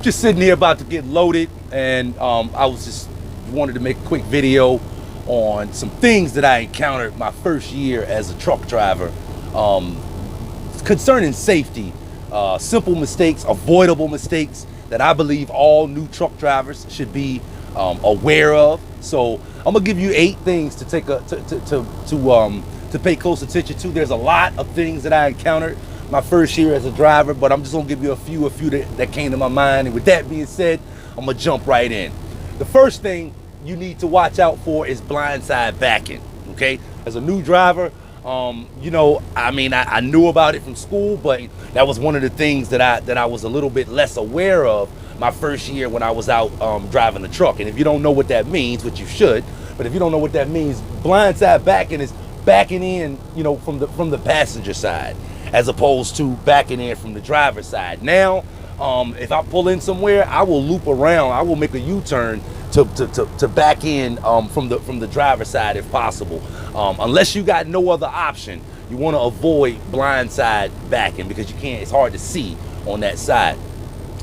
just sitting here about to get loaded, and I was just wanted to make a quick video on some things that I encountered my first year as a truck driver concerning safety. Simple mistakes, avoidable mistakes that I believe all new truck drivers should be aware of. So I'm gonna give you 8 things to take to pay close attention to. There's a lot of things that I encountered my first year as a driver, but I'm just gonna give you a few that came to my mind. And with that being said, I'm gonna jump right in. The first thing you need to watch out for is blindside backing. Okay, as a new driver, you know, I mean, I knew about it from school, but that was one of the things that I was a little bit less aware of my first year when I was out driving the truck. And if you don't know what that means, which you should, but if you don't know what that means, blindside backing is backing in, you know, from the passenger side, as opposed to backing in from the driver's side. Now, if I pull in somewhere, I will loop around. I will make a U-turn to back in from the driver's side if possible. Unless you got no other option, you want to avoid blindside backing because you can't. It's hard to see on that side.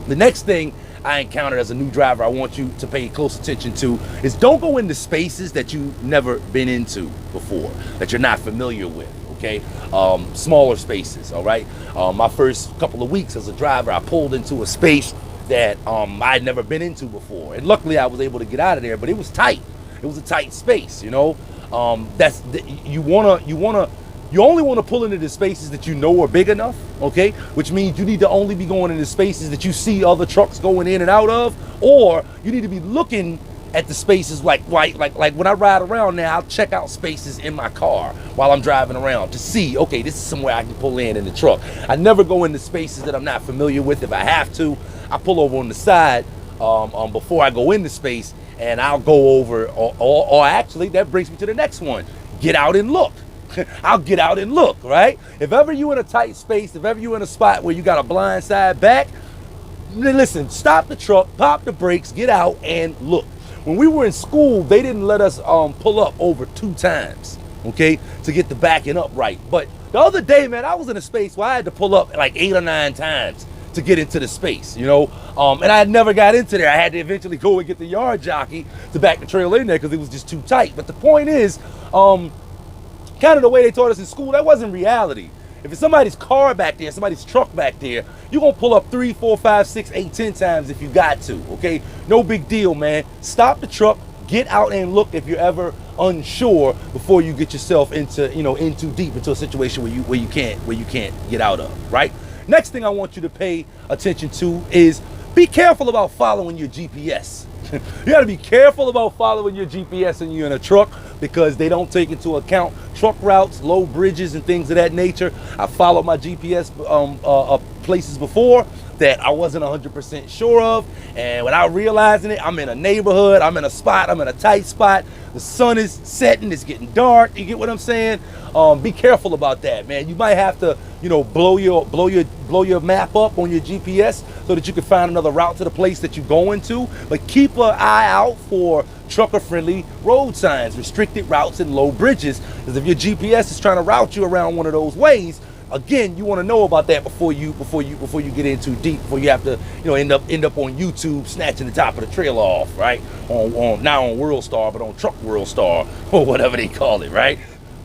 The next thing I encountered as a new driver, I want you to pay close attention to, is don't go into spaces that you've never been into before, that you're not familiar with. Okay, smaller spaces. All right. My first couple of weeks as a driver, I pulled into a space that I'd never been into before, and luckily I was able to get out of there. But it was tight. It was a tight space. You know, you only want to pull into the spaces that you know are big enough. Okay, which means you need to only be going into spaces that you see other trucks going in and out of, or you need to be looking at the spaces like when I ride around now, I'll check out spaces in my car while I'm driving around to see, okay, this is somewhere I can pull in the truck. I never go into spaces that I'm not familiar with. If I have to, I pull over on the side before I go into space, and I'll go over, or actually, that brings me to the next one. Get out and look. I'll get out and look, right? If ever you in a tight space, if ever you in a spot where you got a blind side back, listen, stop the truck, pop the brakes, get out and look. When we were in school, they didn't let us pull up over 2 times, okay, to get the backing up right. But the other day, man, I was in a space where I had to pull up like 8 or 9 times to get into the space, you know, and I never got into there. I had to eventually go and get the yard jockey to back the trailer in there because it was just too tight. But the point is, kind of the way they taught us in school, that wasn't reality. If it's somebody's car back there, somebody's truck back there, you're going to pull up 3, 4, 5, 6, 8, 10 times if you got to, okay? No big deal, man. Stop the truck, get out and look if you're ever unsure before you get yourself into, you know, in too deep into a situation where you can't get out of, right? Next thing I want you to pay attention to is be careful about following your GPS. You got to be careful about following your GPS when you're in a truck because they don't take into account truck routes, low bridges, and things of that nature. I followed my GPS places before that I wasn't 100% sure of, and without realizing it, I'm in a neighborhood, I'm in a spot, I'm in a tight spot. The sun is setting, it's getting dark. You get what I'm saying? Be careful about that, man. You might have to, you know, blow your map up on your GPS so that you can find another route to the place that you're going to. But keep an eye out for trucker-friendly road signs, restricted routes, and low bridges. Because if your GPS is trying to route you around one of those ways, again, you want to know about that before you get in too deep, before you have to, you know, end up on YouTube snatching the top of the trailer off, right? On not on WorldStar, but on Truck WorldStar or whatever they call it, right?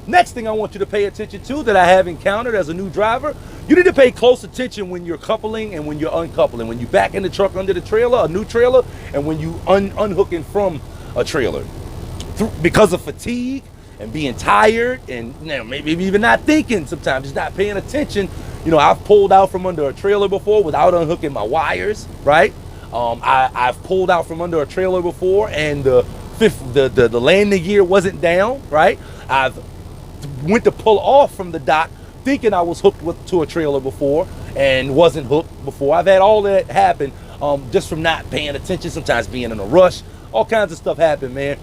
Next thing I want you to pay attention to that I have encountered as a new driver, you need to pay close attention when you're coupling and when you're uncoupling, when you back in the truck under the trailer, a new trailer, and when you unhooking from a trailer. Because of fatigue and being tired and, you know, maybe even not thinking sometimes, just not paying attention. You know, I've pulled out from under a trailer before without unhooking my wires, right? I've pulled out from under a trailer before and the landing gear wasn't down, right? I've went to pull off from the dock thinking I was hooked to a trailer before and wasn't hooked before. I've had all that happen just from not paying attention, sometimes being in a rush. All kinds of stuff happen, man.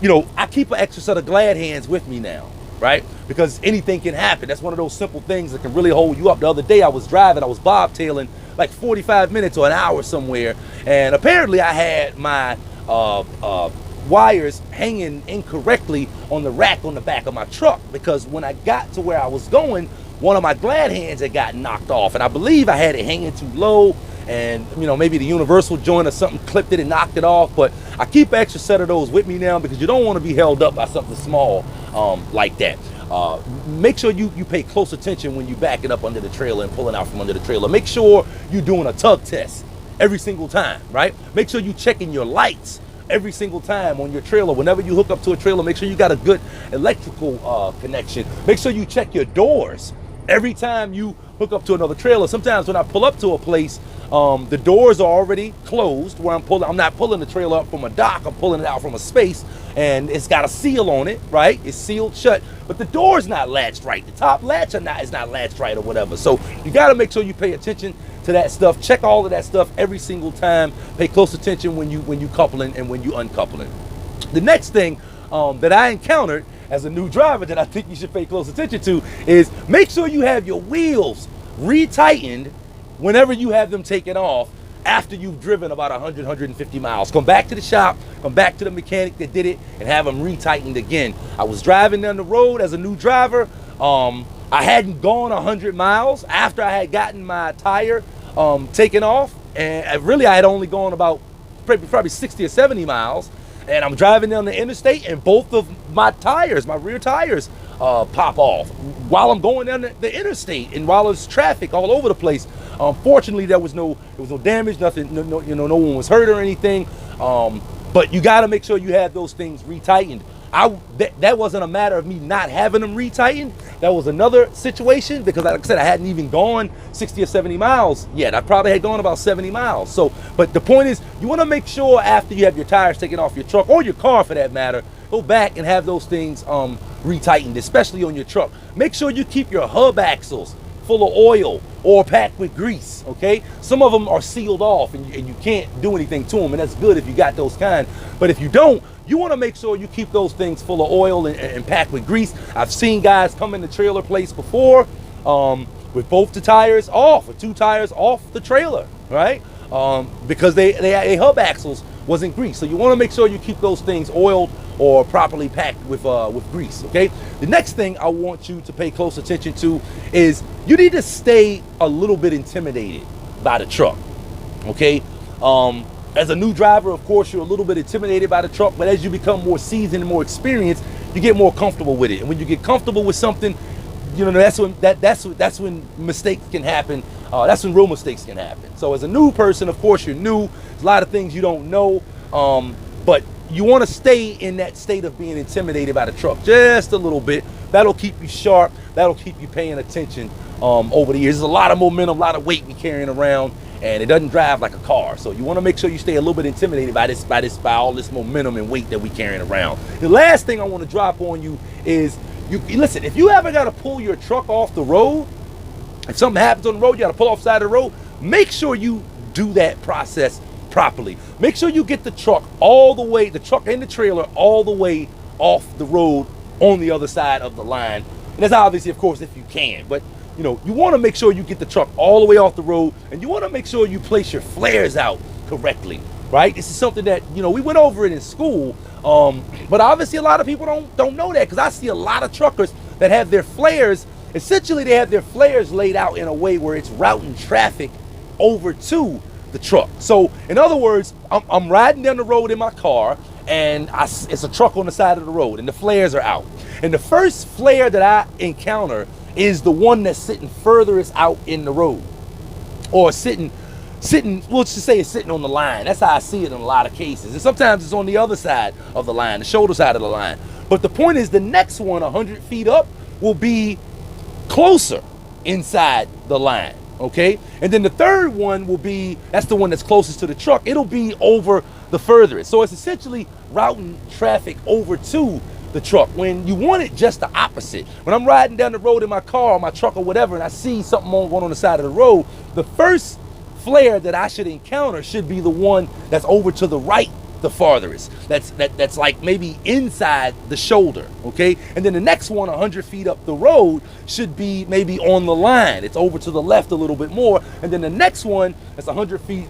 You know, I keep an extra set of glad hands with me now, right? Because anything can happen. That's one of those simple things that can really hold you up. The other day I was driving, I was bobtailing like 45 minutes or an hour somewhere, and apparently I had my wires hanging incorrectly on the rack on the back of my truck, because when I got to where I was going, one of my glad hands had gotten knocked off, and I believe I had it hanging too low, and maybe the universal joint or something clipped it and knocked it off. But I keep an extra set of those with me now because you don't want to be held up by something small like that. Make sure you pay close attention when you backing up under the trailer and pulling out from under the trailer. Make sure you're doing a tug test every single time, right? Make sure you're checking your lights every single time on your trailer. Whenever you hook up to a trailer, make sure you got a good electrical connection. Make sure you check your doors every time you hook up to another trailer. Sometimes when I pull up to a place, the doors are already closed where I'm not pulling the trailer up from a dock, I'm pulling it out from a space, and it's got a seal on it, right? It's sealed shut, but the door's not latched right. The top latch is not latched right or whatever. So you gotta make sure you pay attention to that stuff. Check all of that stuff every single time. Pay close attention when you coupling and when you uncoupling. The next thing that I encountered as a new driver that I think you should pay close attention to is make sure you have your wheels retightened whenever you have them taken off after you've driven about 100, 150 miles. Come back to the shop, come back to the mechanic that did it, and have them retightened again. I was driving down the road as a new driver. I hadn't gone 100 miles after I had gotten my tire taken off, and I had only gone about probably 60 or 70 miles. And I'm driving down the interstate, and both of my tires, my rear tires, pop off while I'm going down the interstate, and while there's traffic all over the place. Fortunately, there was no damage, nothing, no one was hurt or anything. But you got to make sure you have those things retightened. That wasn't a matter of me not having them retightened. That was another situation because, like I said, I hadn't even gone 60 or 70 miles yet. I probably had gone about 70 miles. So, but the point is, you want to make sure after you have your tires taken off your truck or your car for that matter, go back and have those things retightened, especially on your truck. Make sure you keep your hub axles full of oil or packed with grease, okay? Some of them are sealed off and you can't do anything to them, and that's good if you got those kind. But if you don't, you want to make sure you keep those things full of oil and packed with grease. I've seen guys come in the trailer place before with both the tires off or two tires off the trailer, right? Because they hub axles wasn't greased. So you want to make sure you keep those things oiled or properly packed with grease, okay? The next thing I want you to pay close attention to is you need to stay a little bit intimidated by the truck, okay? As a new driver, of course, you're a little bit intimidated by the truck, but as you become more seasoned and more experienced, you get more comfortable with it. And when you get comfortable with something, that's when mistakes can happen. That's when real mistakes can happen. So as a new person, of course, you're new. There's a lot of things you don't know, but you want to stay in that state of being intimidated by the truck just a little bit. That'll keep you sharp. That'll keep you paying attention over the years. There's a lot of momentum, a lot of weight we're carrying around, and it doesn't drive like a car. So you want to make sure you stay a little bit intimidated by all this momentum and weight that we're carrying around. The last thing I want to drop on you is, listen, if you ever got to pull your truck off the road, if something happens on the road, you got to pull off the side of the road, make sure you do that process properly. Make sure you get the truck all the way, the truck and the trailer all the way off the road on the other side of the line. And that's obviously, of course, if you can. But you want to make sure you get the truck all the way off the road, and you want to make sure you place your flares out correctly, right? This is something that, we went over it in school, but obviously a lot of people don't know that, because I see a lot of truckers that have their flares, essentially they have their flares laid out in a way where it's routing traffic over to the truck. So in other words, I'm riding down the road in my car, and it's a truck on the side of the road, and the flares are out. And the first flare that I encounter is the one that's sitting furthest out in the road, or sitting, let's just say it's sitting on the line. That's how I see it in a lot of cases. And sometimes it's on the other side of the line, the shoulder side of the line. But the point is, the next one 100 feet up will be closer inside the line, okay? And then the third one will be, that's the one that's closest to the truck. It'll be over the furthest. So it's essentially routing traffic over to the truck, when you want it just the opposite. When I'm riding down the road in my car or my truck or whatever, and I see something going on the side of the road, the first flare that I should encounter should be the one that's over to the right the farthest. That's like maybe inside the shoulder, okay? And then the next one 100 feet up the road should be maybe on the line. It's over to the left a little bit more. And then the next one that's 100 feet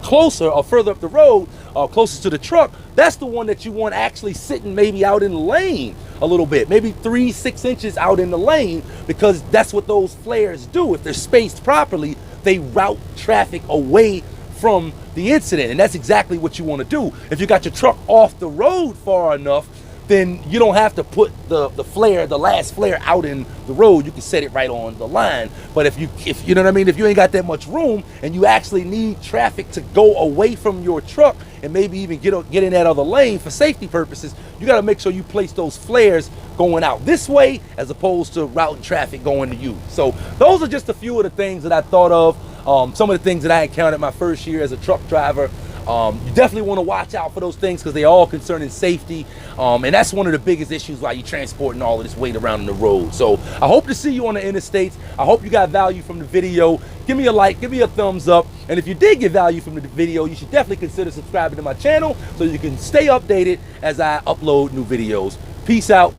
closer or further up the road, closest to the truck, that's the one that you want actually sitting maybe out in the lane a little bit, maybe 3-6 inches out in the lane, because that's what those flares do. If they're spaced properly, they route traffic away from the incident. And that's exactly what you want to do. If you got your truck off the road far enough, then you don't have to put the flare, the last flare, out in the road. You can set it right on the line. But if you know what I mean, if you ain't got that much room and you actually need traffic to go away from your truck and maybe even get in that other lane for safety purposes, you got to make sure you place those flares going out this way as opposed to routing traffic going to you. So those are just a few of the things that I thought of. Some of the things that I encountered my first year as a truck driver. You definitely want to watch out for those things because they all concerning safety, and that's one of the biggest issues while you're transporting all of this weight around on the road. So I hope to see you on the interstates. I hope you got value from the video. Give me a like, give me a thumbs up, and if you did get value from the video, you should definitely consider subscribing to my channel so you can stay updated as I upload new videos. Peace out.